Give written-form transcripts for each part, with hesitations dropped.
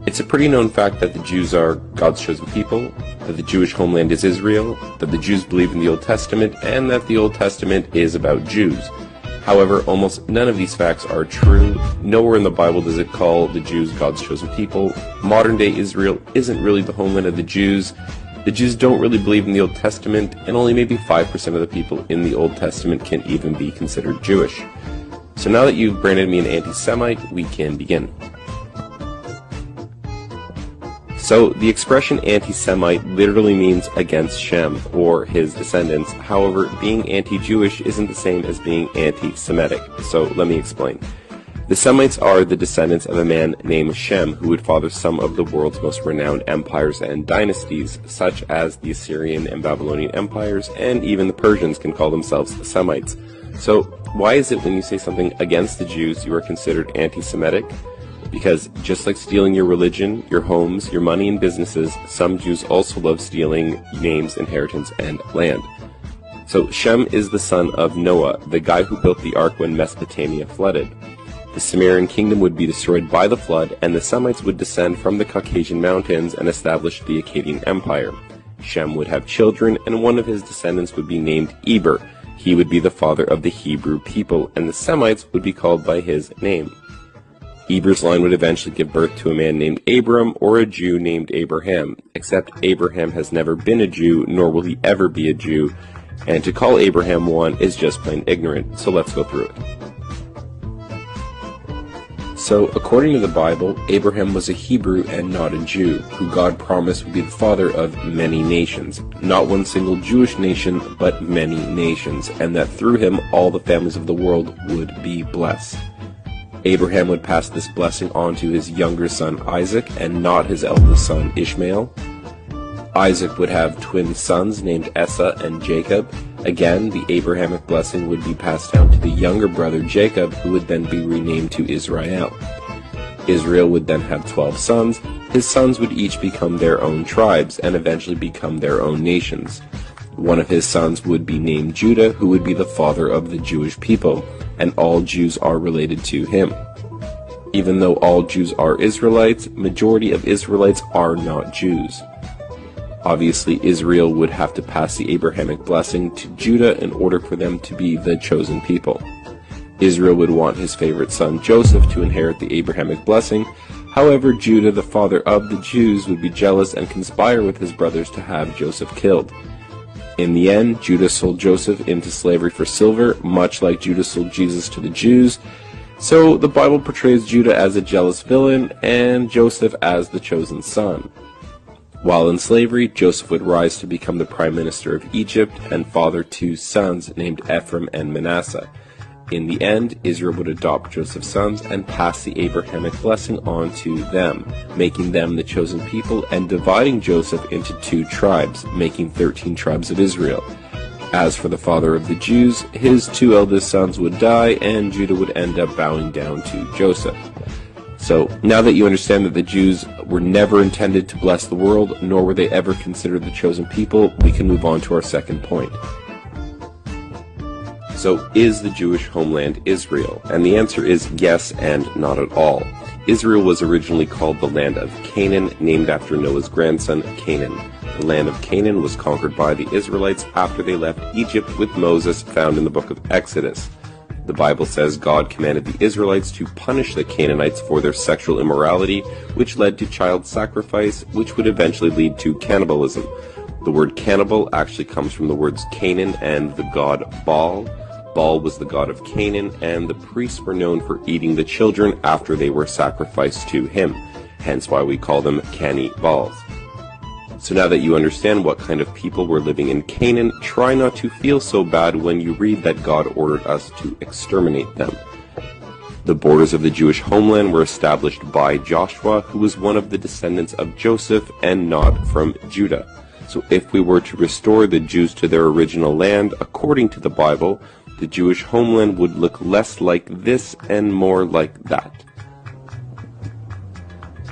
It's a pretty known fact that the Jews are God's chosen people, that the Jewish homeland is Israel, that the Jews believe in the Old Testament, and that the Old Testament is about Jews. However, almost none of these facts are true. Nowhere in the Bible does it call the Jews God's chosen people. Modern-day Israel isn't really the homeland of the Jews. The Jews don't really believe in the Old Testament, and only maybe 5% of the people in the Old Testament can even be considered Jewish. So now that you've branded me an anti-Semite, we can begin. So, the expression anti-Semite literally means against Shem, or his descendants. However, being anti-Jewish isn't the same as being anti-Semitic. So, let me explain. The Semites are the descendants of a man named Shem, who would father some of the world's most renowned empires and dynasties, such as the Assyrian and Babylonian empires, and even the Persians can call themselves Semites. So, why is it when you say something against the Jews, you are considered anti-Semitic? Because just like stealing your religion, your homes, your money and businesses, some Jews also love stealing names, inheritance, and land. So Shem is the son of Noah, the guy who built the ark when Mesopotamia flooded. The Sumerian kingdom would be destroyed by the flood, and the Semites would descend from the Caucasian mountains and establish the Akkadian Empire. Shem would have children, and one of his descendants would be named Eber. He would be the father of the Hebrew people, and the Semites would be called by his name. Eber's line would eventually give birth to a man named Abram or a Jew named Abraham, except Abraham has never been a Jew, nor will he ever be a Jew, and to call Abraham one is just plain ignorant, so let's go through it. So, according to the Bible, Abraham was a Hebrew and not a Jew, who God promised would be the father of many nations, not one single Jewish nation, but many nations, and that through him all the families of the world would be blessed. Abraham would pass this blessing on to his younger son Isaac, and not his eldest son Ishmael. Isaac would have twin sons named Esau and Jacob. Again, the Abrahamic blessing would be passed down to the younger brother Jacob, who would then be renamed to Israel. Israel would then have 12 sons. His sons would each become their own tribes, and eventually become their own nations. One of his sons would be named Judah, who would be the father of the Jewish people, and all Jews are related to him. Even though all Jews are Israelites, majority of Israelites are not Jews. Obviously, Israel would have to pass the Abrahamic blessing to Judah in order for them to be the chosen people. Israel would want his favorite son Joseph to inherit the Abrahamic blessing. However, Judah, the father of the Jews, would be jealous and conspire with his brothers to have Joseph killed. In the end, Judah sold Joseph into slavery for silver, much like Judah sold Jesus to the Jews. So the Bible portrays Judah as a jealous villain and Joseph as the chosen son. While in slavery, Joseph would rise to become the prime minister of Egypt and father two sons named Ephraim and Manasseh. In the end, Israel would adopt Joseph's sons and pass the Abrahamic blessing on to them, making them the chosen people and dividing Joseph into 2 tribes, making 13 tribes of Israel. As for the father of the Jews, his 2 eldest sons would die and Judah would end up bowing down to Joseph. So, now that you understand that the Jews were never intended to bless the world, nor were they ever considered the chosen people, we can move on to our second point. So, is the Jewish homeland Israel? And the answer is yes and not at all. Israel was originally called the land of Canaan, named after Noah's grandson, Canaan. The land of Canaan was conquered by the Israelites after they left Egypt with Moses, found in the book of Exodus. The Bible says God commanded the Israelites to punish the Canaanites for their sexual immorality, which led to child sacrifice, which would eventually lead to cannibalism. The word cannibal actually comes from the words Canaan and the god Baal. Baal was the god of Canaan, and the priests were known for eating the children after they were sacrificed to him, hence why we call them cannibals. So now that you understand what kind of people were living in Canaan, try not to feel so bad when you read that God ordered us to exterminate them. The borders of the Jewish homeland were established by Joshua, who was one of the descendants of Joseph and not from Judah. So if we were to restore the Jews to their original land, according to the Bible, the Jewish homeland would look less like this and more like that.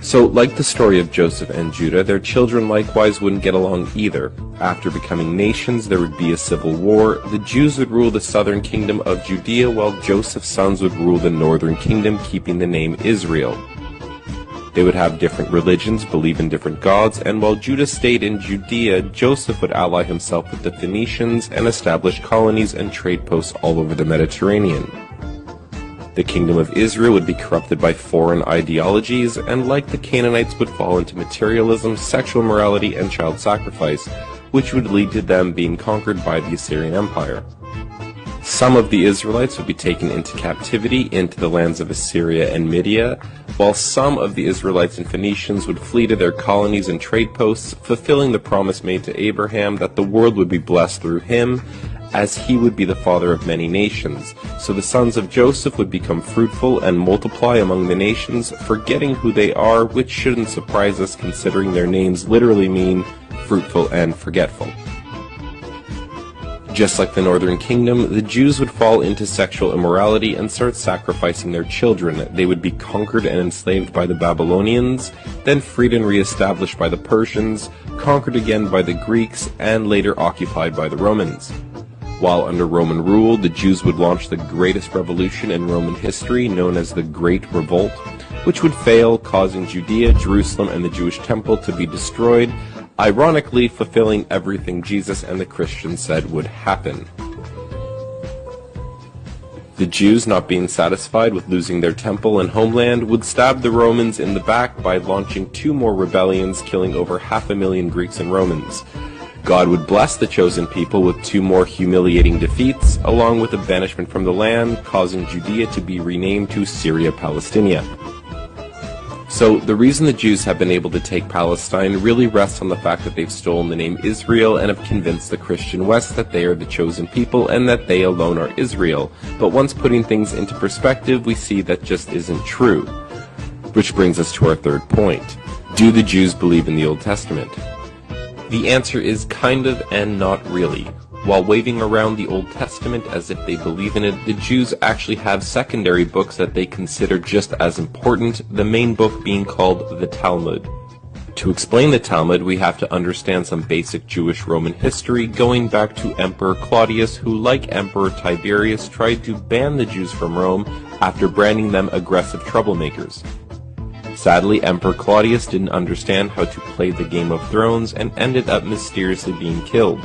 So, like the story of Joseph and Judah, their children likewise wouldn't get along either. After becoming nations, there would be a civil war. The Jews would rule the southern kingdom of Judea, while Joseph's sons would rule the northern kingdom, keeping the name Israel. They would have different religions, believe in different gods, and while Judah stayed in Judea, Joseph would ally himself with the Phoenicians and establish colonies and trade posts all over the Mediterranean. The kingdom of Israel would be corrupted by foreign ideologies, and like the Canaanites would fall into materialism, sexual immorality, and child sacrifice, which would lead to them being conquered by the Assyrian Empire. Some of the Israelites would be taken into captivity into the lands of Assyria and Media, while some of the Israelites and Phoenicians would flee to their colonies and trade posts, fulfilling the promise made to Abraham that the world would be blessed through him, as he would be the father of many nations. So the sons of Joseph would become fruitful and multiply among the nations, forgetting who they are, which shouldn't surprise us considering their names literally mean fruitful and forgetful. Just like the northern kingdom, the Jews would fall into sexual immorality and start sacrificing their children. They would be conquered and enslaved by the Babylonians, then freed and re-established by the Persians, conquered again by the Greeks, and later occupied by the Romans. While under Roman rule, the Jews would launch the greatest revolution in Roman history, known as the Great Revolt, which would fail, causing Judea, Jerusalem, and the Jewish temple to be destroyed, ironically fulfilling everything Jesus and the Christians said would happen. The Jews, not being satisfied with losing their temple and homeland, would stab the Romans in the back by launching 2 more rebellions, killing over 500,000 Greeks and Romans. God would bless the chosen people with 2 more humiliating defeats, along with a banishment from the land, causing Judea to be renamed to Syria Palestinia. So the reason the Jews have been able to take Palestine really rests on the fact that they've stolen the name Israel and have convinced the Christian West that they are the chosen people and that they alone are Israel. But once putting things into perspective, we see that just isn't true. Which brings us to our third point. Do the Jews believe in the Old Testament? The answer is kind of and not really. While waving around the Old Testament as if they believe in it, the Jews actually have secondary books that they consider just as important, the main book being called the Talmud. To explain the Talmud, we have to understand some basic Jewish Roman history, going back to Emperor Claudius, who, like Emperor Tiberius, tried to ban the Jews from Rome after branding them aggressive troublemakers. Sadly, Emperor Claudius didn't understand how to play the Game of Thrones and ended up mysteriously being killed.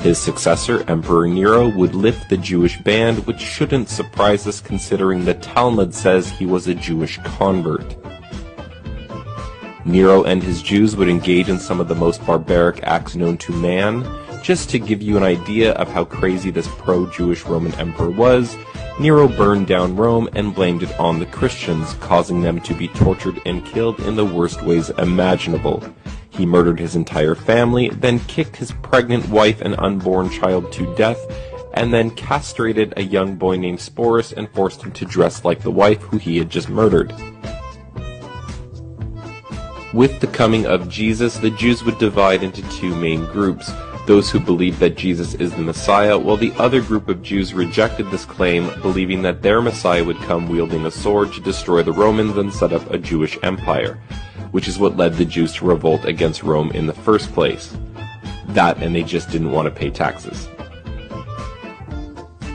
His successor, Emperor Nero, would lift the Jewish ban, which shouldn't surprise us considering the Talmud says he was a Jewish convert. Nero and his Jews would engage in some of the most barbaric acts known to man. Just to give you an idea of how crazy this pro-Jewish Roman emperor was, Nero burned down Rome and blamed it on the Christians, causing them to be tortured and killed in the worst ways imaginable. He murdered his entire family, then kicked his pregnant wife and unborn child to death, and then castrated a young boy named Sporus and forced him to dress like the wife who he had just murdered. With the coming of Jesus, the Jews would divide into 2 main groups. Those who believed that Jesus is the Messiah, while the other group of Jews rejected this claim, believing that their Messiah would come wielding a sword to destroy the Romans and set up a Jewish empire, which is what led the Jews to revolt against Rome in the first place. That, and they just didn't want to pay taxes.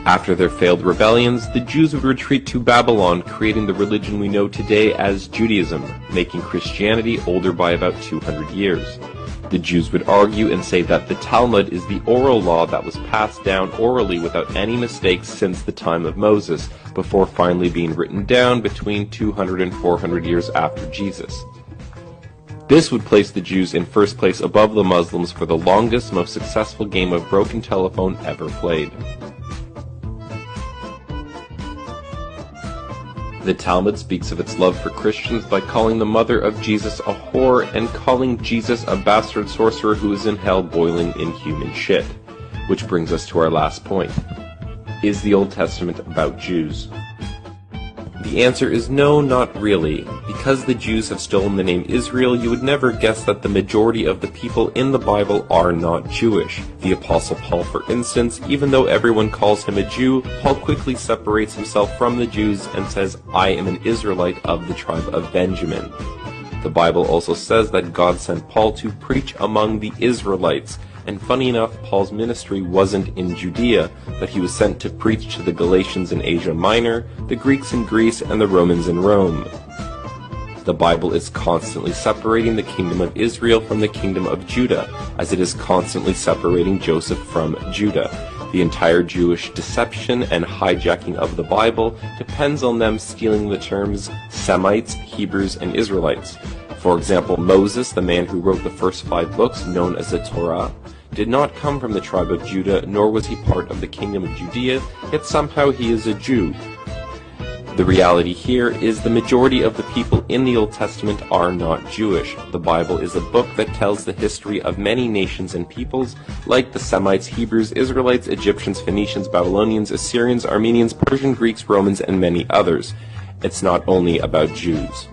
After their failed rebellions, the Jews would retreat to Babylon, creating the religion we know today as Judaism, making Christianity older by about 200 years. The Jews would argue and say that the Talmud is the oral law that was passed down orally without any mistakes since the time of Moses, before finally being written down between 200 and 400 years after Jesus. This would place the Jews in first place above the Muslims for the longest, most successful game of broken telephone ever played. The Talmud speaks of its love for Christians by calling the mother of Jesus a whore and calling Jesus a bastard sorcerer who is in hell boiling in human shit. Which brings us to our last point. Is the Old Testament about Jews? The answer is no, not really. Because the Jews have stolen the name Israel, you would never guess that the majority of the people in the Bible are not Jewish. The Apostle Paul, for instance, even though everyone calls him a Jew, Paul quickly separates himself from the Jews and says, "I am an Israelite of the tribe of Benjamin." The Bible also says that God sent Paul to preach among the Israelites. And funny enough, Paul's ministry wasn't in Judea, but he was sent to preach to the Galatians in Asia Minor, the Greeks in Greece, and the Romans in Rome. The Bible is constantly separating the kingdom of Israel from the kingdom of Judah, as it is constantly separating Joseph from Judah. The entire Jewish deception and hijacking of the Bible depends on them stealing the terms Semites, Hebrews, and Israelites. For example, Moses, the man who wrote the first 5 books known as the Torah, did not come from the tribe of Judah, nor was he part of the kingdom of Judea, yet somehow he is a Jew. The reality here is the majority of the people in the Old Testament are not Jewish. The Bible is a book that tells the history of many nations and peoples, like the Semites, Hebrews, Israelites, Egyptians, Phoenicians, Babylonians, Assyrians, Armenians, Persian, Greeks, Romans, and many others. It's not only about Jews.